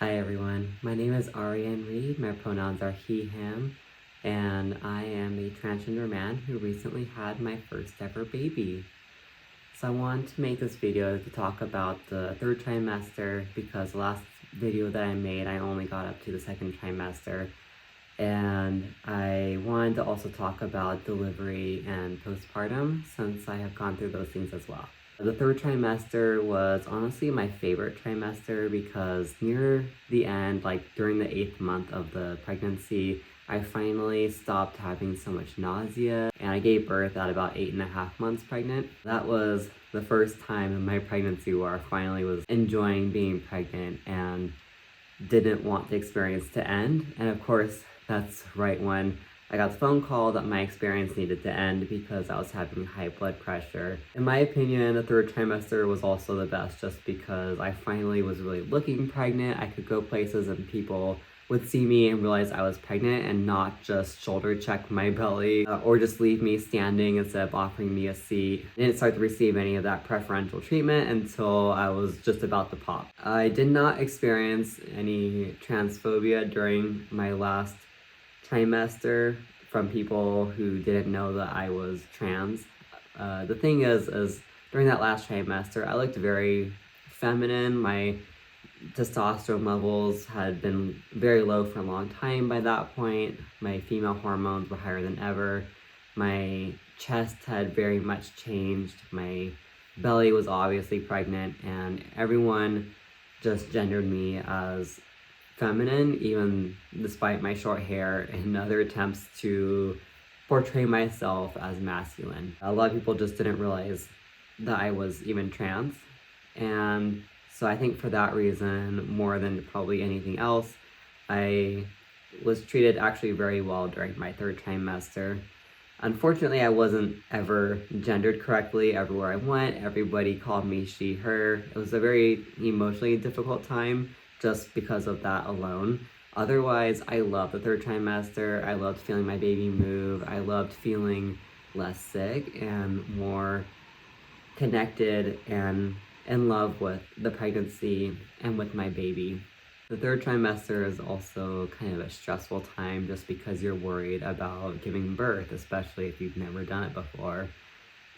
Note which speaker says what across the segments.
Speaker 1: Hi everyone, my name is Ariane Reed, my pronouns are he, him, and I am a transgender man who recently had my first ever baby. So I wanted to make this video to talk about the third trimester because the last video that I made I only got up to the second trimester, and I wanted to also talk about delivery and postpartum since I have gone through those things as well. The third trimester was honestly my favorite trimester because near the end, like during the 8th month of the pregnancy, I finally stopped having so much nausea, and I gave birth at about 8.5 months pregnant. That was the first time in my pregnancy where I finally was enjoying being pregnant and didn't want the experience to end. And of course, that's right when I got the phone call that my experience needed to end because I was having high blood pressure. In my opinion, the third trimester was also the best just because I finally was really looking pregnant. I could go places and people would see me and realize I was pregnant and not just shoulder check my belly or just leave me standing instead of offering me a seat. I didn't start to receive any of that preferential treatment until I was just about to pop. I did not experience any transphobia during my last trimester from people who didn't know that I was trans. The thing is during that last trimester, I looked very feminine. My testosterone levels had been very low for a long time by that point. My female hormones were higher than ever. My chest had very much changed. My belly was obviously pregnant, and everyone just gendered me as feminine, even despite my short hair and other attempts to portray myself as masculine. A lot of people just didn't realize that I was even trans, and so I think for that reason, more than probably anything else, I was treated actually very well during my third trimester. Unfortunately, I wasn't ever gendered correctly everywhere I went. Everybody called me she, her. It was a very emotionally difficult time just because of that alone. Otherwise, I loved the third trimester. I loved feeling my baby move. I loved feeling less sick and more connected and in love with the pregnancy and with my baby. The third trimester is also kind of a stressful time just because you're worried about giving birth, especially if you've never done it before.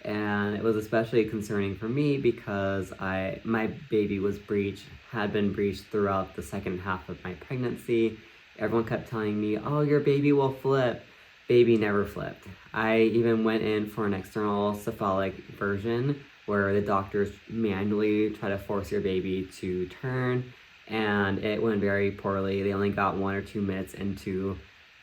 Speaker 1: And it was especially concerning for me because my baby had been breached throughout the second half of my pregnancy. Everyone kept telling me, oh, your baby will flip. Baby never flipped. I even went in for an external cephalic version where the doctors manually try to force your baby to turn, and it went very poorly. They only got 1 or 2 minutes into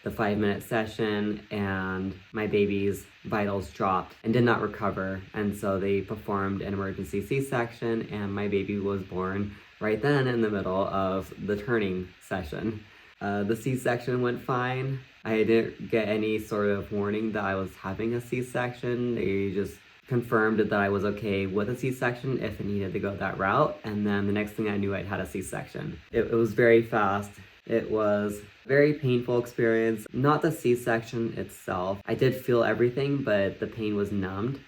Speaker 1: the 5-minute session, and my baby's vitals dropped and did not recover, and so they performed an emergency C-section, and my baby was born right then in the middle of the turning session. The C-section went fine. I didn't get any sort of warning that I was having a C-section. They just confirmed that I was okay with a C-section if it needed to go that route, and then the next thing I knew, I'd had a C-section. It was very fast. It was a very painful experience. Not the C-section itself. I did feel everything, but the pain was numbed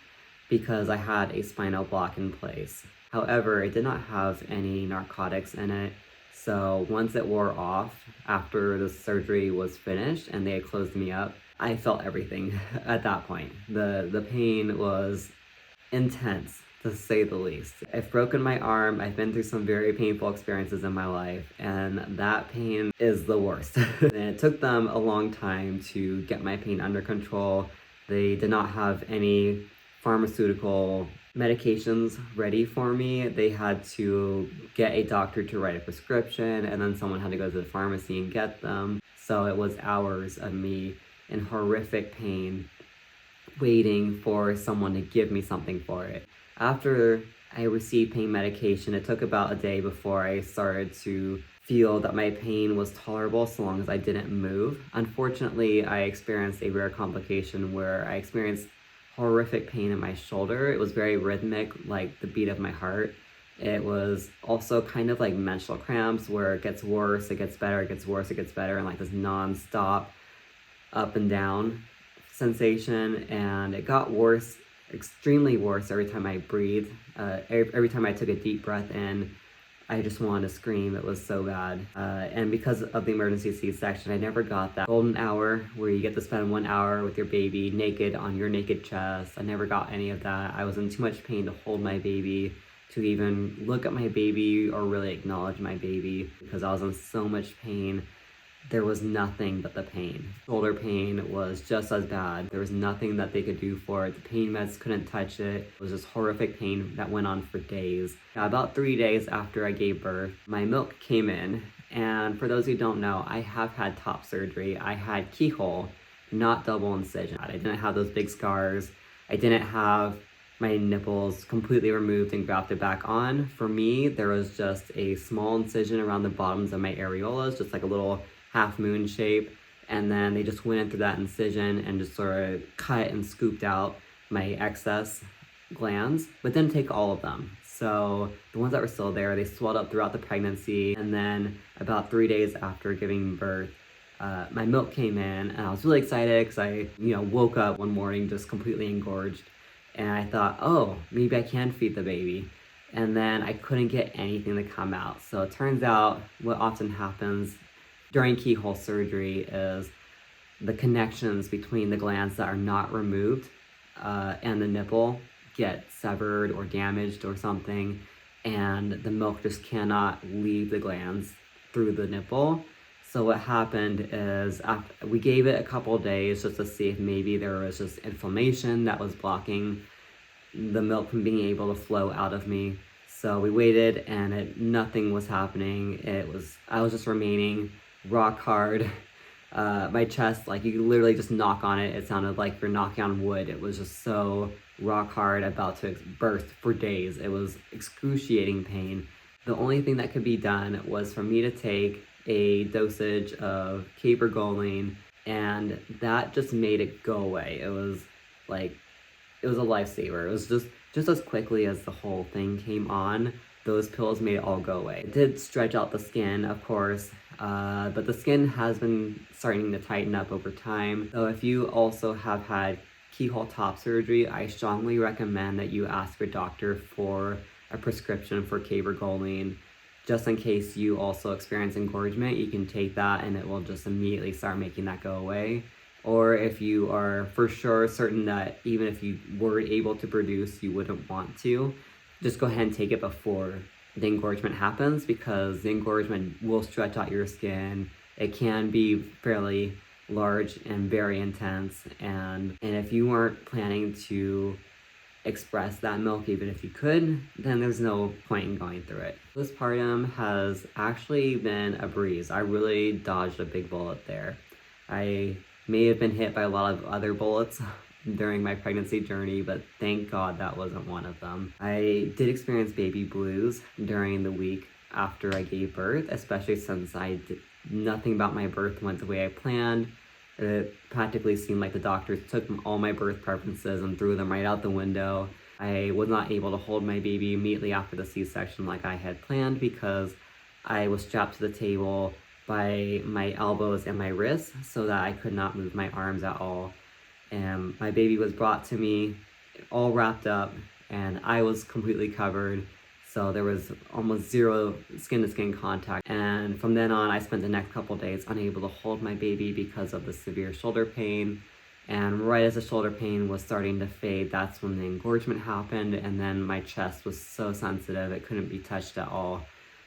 Speaker 1: because I had a spinal block in place. However, it did not have any narcotics in it. So once it wore off, after the surgery was finished and they had closed me up, I felt everything at that point. The pain was intense, to say the least. I've broken my arm. I've been through some very painful experiences in my life, and that pain is the worst. And it took them a long time to get my pain under control. They did not have any pharmaceutical medications ready for me. They had to get a doctor to write a prescription, and then someone had to go to the pharmacy and get them. So it was hours of me in horrific pain waiting for someone to give me something for it. After I received pain medication, it took about a day before I started to feel that my pain was tolerable so long as I didn't move. Unfortunately, I experienced a rare complication where I experienced horrific pain in my shoulder. It was very rhythmic, like the beat of my heart. It was also kind of like menstrual cramps where it gets worse, it gets better, it gets worse, it gets better, and like this non-stop up and down sensation. And it got worse, extremely worse every time I breathed. Every time I took a deep breath in, I just wanted to scream. It was so bad. And because of the emergency C-section, I never got that golden hour where you get to spend 1 hour with your baby naked on your naked chest. I never got any of that. I was in too much pain to hold my baby, to even look at my baby or really acknowledge my baby, because I was in so much pain. There was nothing but the pain. Shoulder pain was just as bad. There was nothing that they could do for it. The pain meds couldn't touch it. It was just horrific pain that went on for days. Now, about 3 days after I gave birth, my milk came in. And for those who don't know, I have had top surgery. I had keyhole, not double incision. I didn't have those big scars. I didn't have my nipples completely removed and grafted back on. For me, there was just a small incision around the bottoms of my areolas, just like a little half moon shape, and then they just went into that incision and just sort of cut and scooped out my excess glands, but didn't take all of them. So the ones that were still there, they swelled up throughout the pregnancy, and then about 3 days after giving birth, my milk came in, and I was really excited because I, woke up one morning just completely engorged, and I thought, oh, maybe I can feed the baby. And then I couldn't get anything to come out. So it turns out what often happens during keyhole surgery is the connections between the glands that are not removed and the nipple get severed or damaged or something, and the milk just cannot leave the glands through the nipple. So what happened is we gave it a couple days just to see if maybe there was just inflammation that was blocking the milk from being able to flow out of me. So we waited, and nothing was happening. I was just remaining rock hard. My chest, like you could literally just knock on it. It sounded like you're knocking on wood. It was just so rock hard, about to burst for days. It was excruciating pain. The only thing that could be done was for me to take a dosage of cabergoline, and that just made it go away. It was a lifesaver. It was just as quickly as the whole thing came on, those pills made it all go away. It did stretch out the skin, of course, but the skin has been starting to tighten up over time. So if you also have had keyhole top surgery, I strongly recommend that you ask your doctor for a prescription for cabergoline. Just in case you also experience engorgement, you can take that and it will just immediately start making that go away. Or if you are for sure certain that even if you were able to produce, you wouldn't want to, just go ahead and take it before the engorgement happens, because the engorgement will stretch out your skin. It can be fairly large and very intense, and if you weren't planning to express that milk, even if you could, then there's no point in going through it. Postpartum has actually been a breeze. I really dodged a big bullet there. I may have been hit by a lot of other bullets during my pregnancy journey, but thank God that wasn't one of them. I did experience baby blues during the week after I gave birth, especially since nothing about my birth went the way I planned. It practically seemed like the doctors took all my birth preferences and threw them right out the window. I was not able to hold my baby immediately after the C-section like I had planned, because I was strapped to the table by my elbows and my wrists so that I could not move my arms at all. And my baby was brought to me all wrapped up, and I was completely covered. So there was almost zero skin-to-skin contact. And from then on, I spent the next couple days unable to hold my baby because of the severe shoulder pain. And right as the shoulder pain was starting to fade, that's when the engorgement happened. And then my chest was so sensitive, it couldn't be touched at all.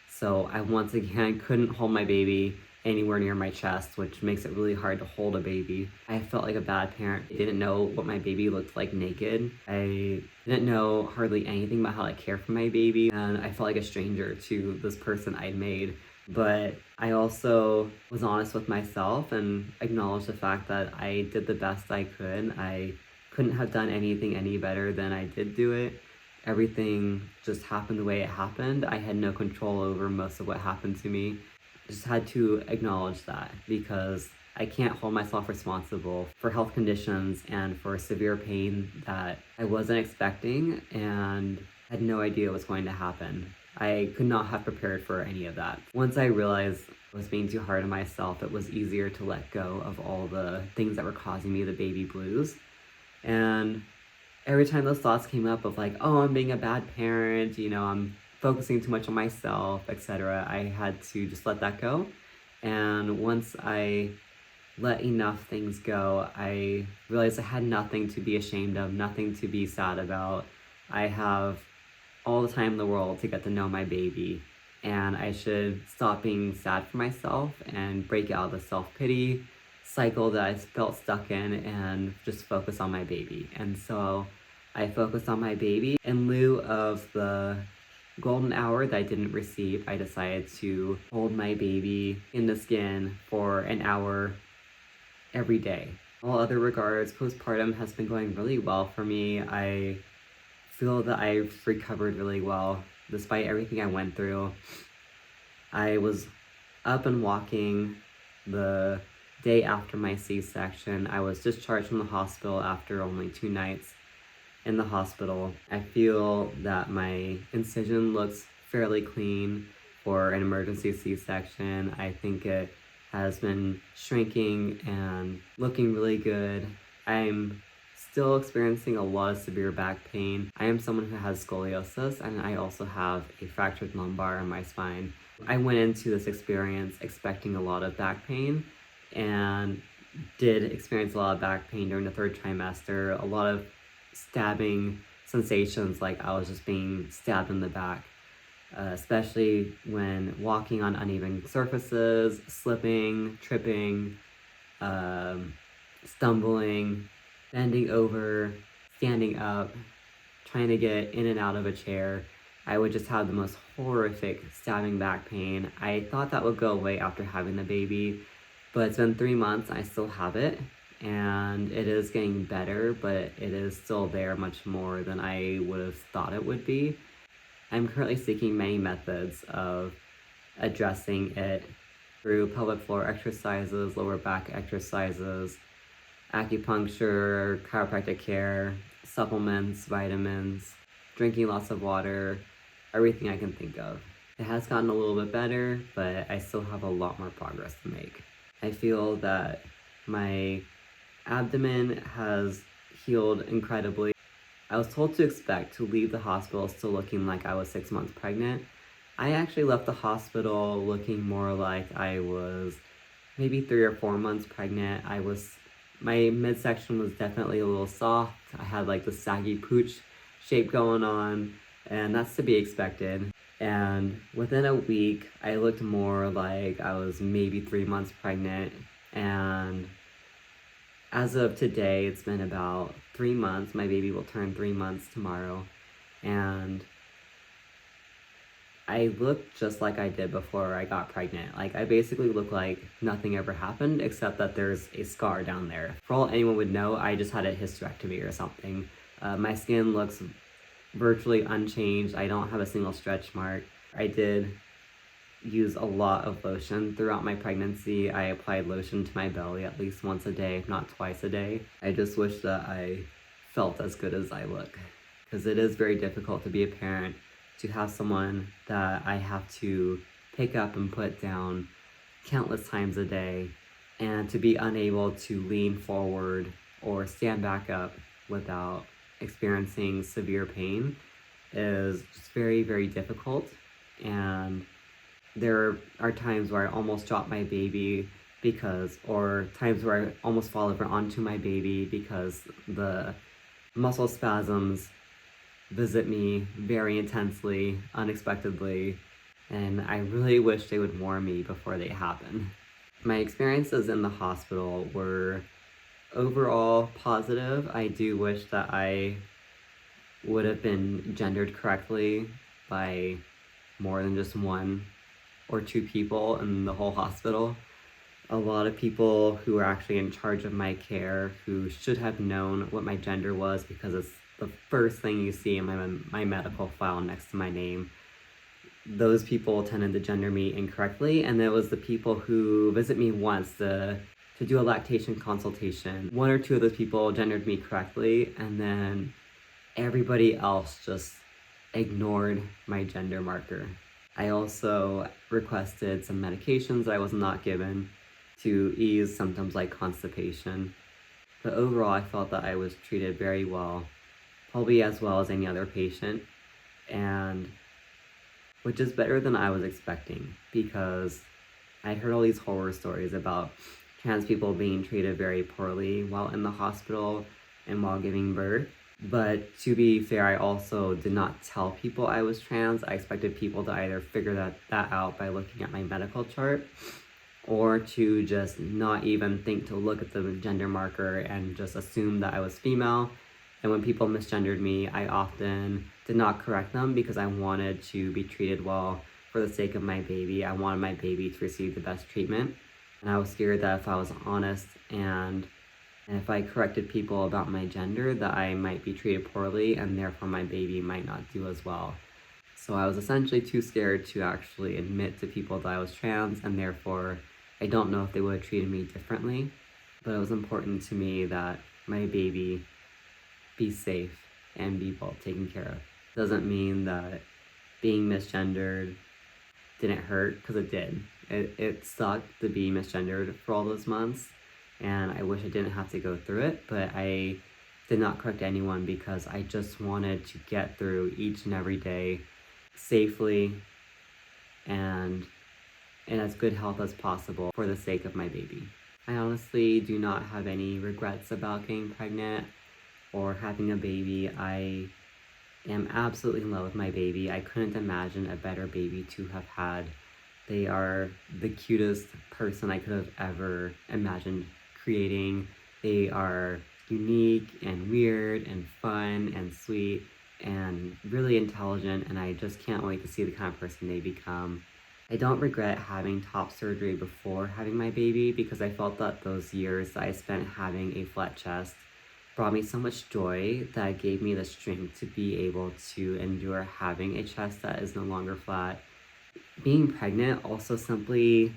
Speaker 1: So I once again couldn't hold my baby anywhere near my chest, which makes it really hard to hold a baby. I felt like a bad parent. I didn't know what my baby looked like naked. I didn't know hardly anything about how to care for my baby, and I felt like a stranger to this person I'd made. But I also was honest with myself and acknowledged the fact that I did the best I could. I couldn't have done anything any better than I did do it. Everything just happened the way it happened. I had no control over most of what happened to me. Just had to acknowledge that, because I can't hold myself responsible for health conditions and for severe pain that I wasn't expecting and had no idea was going to happen. I could not have prepared for any of that. Once I realized I was being too hard on myself, it was easier to let go of all the things that were causing me the baby blues. And every time those thoughts came up of like, oh, I'm being a bad parent, I'm focusing too much on myself, etc. I had to just let that go. And once I let enough things go, I realized I had nothing to be ashamed of, nothing to be sad about. I have all the time in the world to get to know my baby, and I should stop being sad for myself and break out of the self-pity cycle that I felt stuck in and just focus on my baby. And so I focused on my baby. In lieu of the golden hour that I didn't receive, I decided to hold my baby in the skin for an hour every day. In all other regards, postpartum has been going really well for me. I feel that I've recovered really well despite everything I went through. I was up and walking the day after my C-section. I was discharged from the hospital after only 2 nights in the hospital. I feel that my incision looks fairly clean for an emergency C-section. I think it has been shrinking and looking really good. I'm still experiencing a lot of severe back pain. I am someone who has scoliosis, and I also have a fractured lumbar in my spine. I went into this experience expecting a lot of back pain and did experience a lot of back pain during the 3rd trimester, a lot of stabbing sensations, like I was just being stabbed in the back, especially when walking on uneven surfaces, slipping, tripping, stumbling, bending over, standing up, trying to get in and out of a chair. I would just have the most horrific stabbing back pain. I thought that would go away after having the baby, but it's been 3 months, I still have it, and it is getting better, but it is still there much more than I would have thought it would be. I'm currently seeking many methods of addressing it through pelvic floor exercises, lower back exercises, acupuncture, chiropractic care, supplements, vitamins, drinking lots of water, everything I can think of. It has gotten a little bit better, but I still have a lot more progress to make. I feel that my abdomen has healed incredibly. I was told to expect to leave the hospital still looking like I was 6 months pregnant. I actually left the hospital looking more like I was maybe 3 or 4 months pregnant. My midsection was definitely a little soft. I had like the saggy pooch shape going on, and that's to be expected. And within a week, I looked more like I was maybe 3 months pregnant. And as of today, it's been about 3 months. My baby will turn 3 months tomorrow. And I look just like I did before I got pregnant. Like, I basically look like nothing ever happened, except that there's a scar down there. For all anyone would know, I just had a hysterectomy or something. My skin looks virtually unchanged. I don't have a single stretch mark. I did use a lot of lotion throughout my pregnancy. I applied lotion to my belly at least once a day, if not twice a day. I just wish that I felt as good as I look, because it is very difficult to be a parent, to have someone that I have to pick up and put down countless times a day, and to be unable to lean forward or stand back up without experiencing severe pain is just very, very difficult. And there are times where I almost drop my baby or times where I almost fall over onto my baby because the muscle spasms visit me very intensely, unexpectedly, and I really wish they would warn me before they happen. My experiences in the hospital were overall positive. I do wish that I would have been gendered correctly by more than just 1 or 2 people in the whole hospital. A lot of people who were actually in charge of my care who should have known what my gender was, because it's the first thing you see in my medical file next to my name. Those people tended to gender me incorrectly, and it was the people who visit me once to do a lactation consultation. 1 or 2 of those people gendered me correctly, and then everybody else just ignored my gender marker. I also requested some medications that I was not given to ease symptoms like constipation. But overall, I felt that I was treated very well, probably as well as any other patient. And which is better than I was expecting because I heard all these horror stories about trans people being treated very poorly while in the hospital and while giving birth. But to be fair, I also did not tell people I was trans. I expected people to either figure that out by looking at my medical chart or to just not even think to look at the gender marker and just assume that I was female. And when people misgendered me, I often did not correct them because I wanted to be treated well for the sake of my baby. I wanted my baby to receive the best treatment. And I was scared that if I was honest and if I corrected people about my gender, that I might be treated poorly and therefore my baby might not do as well. So I was essentially too scared to actually admit to people that I was trans, and therefore I don't know if they would have treated me differently. But it was important to me that my baby be safe and be well taken care of. Doesn't mean that being misgendered didn't hurt, because it did. It sucked to be misgendered for all those months, and I wish I didn't have to go through it, but I did not correct anyone because I just wanted to get through each and every day safely and in as good health as possible for the sake of my baby. I honestly do not have any regrets about getting pregnant or having a baby. I am absolutely in love with my baby. I couldn't imagine a better baby to have had. They are the cutest person I could have ever imagined creating. They are unique and weird and fun and sweet and really intelligent, and I just can't wait to see the kind of person they become. I don't regret having top surgery before having my baby because I felt that those years that I spent having a flat chest brought me so much joy that it gave me the strength to be able to endure having a chest that is no longer flat. Being pregnant also simply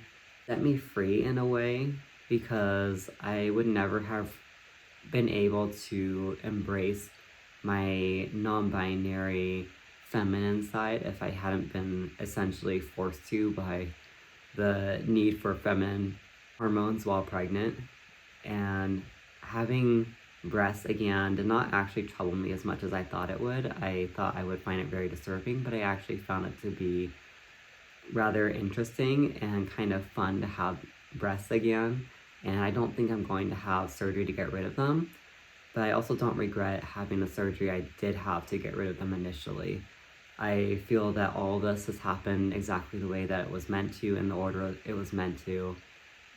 Speaker 1: set me free in a way because I would never have been able to embrace my non-binary feminine side if I hadn't been essentially forced to by the need for feminine hormones while pregnant. And having breasts again did not actually trouble me as much as I thought it would. I thought I would find it very disturbing, but I actually found it to be rather interesting and kind of fun to have breasts again. And I don't think I'm going to have surgery to get rid of them, but I also don't regret having the surgery I did have to get rid of them initially. I feel that all this has happened exactly the way that it was meant to, in the order it was meant to.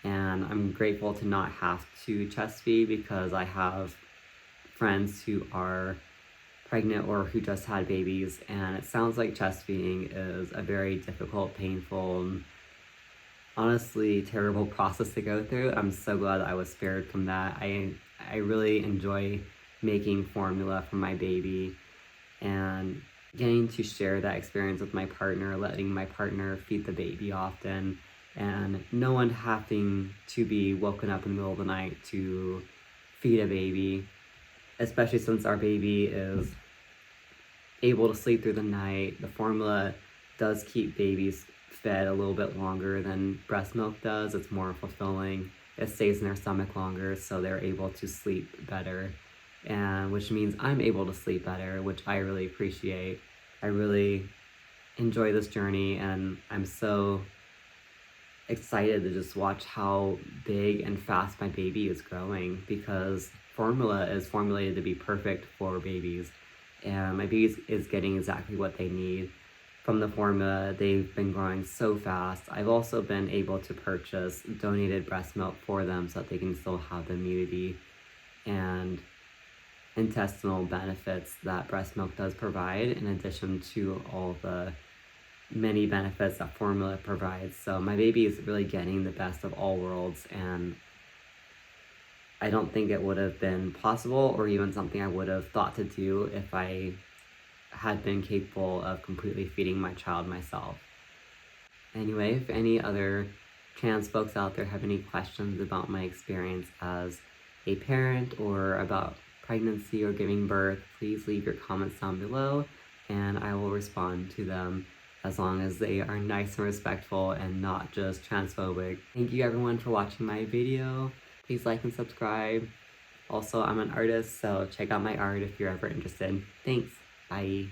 Speaker 1: And I'm grateful to not have to chest feed because I have friends who are pregnant or who just had babies, and it sounds like chest feeding is a very difficult, painful, and honestly terrible process to go through. I'm so glad that I was spared from that. I really enjoy making formula for my baby and getting to share that experience with my partner, letting my partner feed the baby often, and no one having to be woken up in the middle of the night to feed a baby, especially since our baby is able to sleep through the night. The formula does keep babies fed a little bit longer than breast milk does. It's more fulfilling. It stays in their stomach longer, so they're able to sleep better, and which means I'm able to sleep better, which I really appreciate. I really enjoy this journey, and I'm so excited to just watch how big and fast my baby is growing, because formula is formulated to be perfect for babies, and my baby is getting exactly what they need from the formula. They've been growing so fast. I've also been able to purchase donated breast milk for them so that they can still have the immunity and intestinal benefits that breast milk does provide, in addition to all the many benefits that formula provides. So my baby is really getting the best of all worlds, and I don't think it would have been possible or even something I would have thought to do if I had been capable of completely feeding my child myself. Anyway, if any other trans folks out there have any questions about my experience as a parent or about pregnancy or giving birth, please leave your comments down below and I will respond to them, as long as they are nice and respectful and not just transphobic. Thank you everyone for watching my video. Please like and subscribe. Also, I'm an artist, so check out my art if you're ever interested. Thanks. Bye.